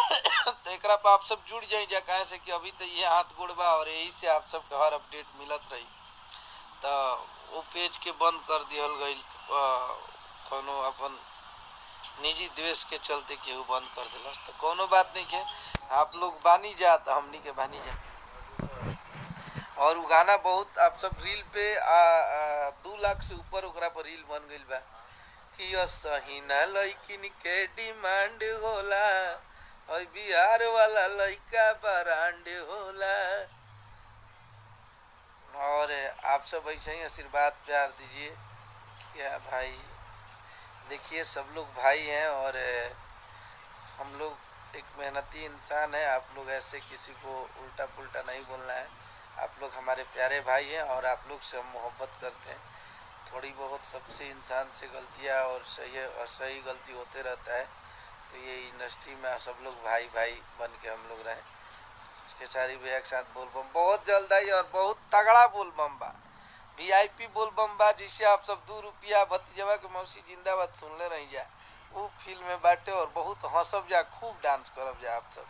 तो एकरा पर आप सब जुड़ जाई जा, कहे से कि अभी तो ये हाथ गोड़बा और यही से आप सब के हर अपडेट मिलत रही। तो वो पेज के बंद कर दिहल गई, कोनो अपन निजी द्वेष के चलते केहू बंद कर दिलस। तो कोनो बात नहीं के, आप लोग बानी जा तो हमनी के बानी जा। और वो गाना बहुत आप सब रील पे 2 लाख से ऊपर ओकरा पर रील बन गई बा कि सहीना लइकिन के डिमांड होला और बिहार वाला लइका ब्रांड होला। और आप सब ऐसे ही आशीर्वाद प्यार दीजिए। क्या भाई, देखिए सब लोग भाई हैं और हम लोग एक मेहनती इंसान है। आप लोग ऐसे किसी को उल्टा पुल्टा नहीं बोलना है। आप लोग हमारे प्यारे भाई हैं और आप लोग से हम मोहब्बत करते हैं। थोड़ी बहुत सबसे इंसान से गलतियाँ और सही गलती होते रहता है। तो ये इंडस्ट्री में सब लोग भाई भाई बन के हम लोग रहें। खेसारी भैया के साथ बोलबम बहुत जल्द आई और बहुत तगड़ा बोलबम बा, VIP बोलबम बा। जिसे आप सब 2 रुपया भतीजवा के मौसी जिंदाबाद सुनले रही जा, वो फील्ड में बाटे और बहुत हंसब जा, खूब डांस करब जा आप सब।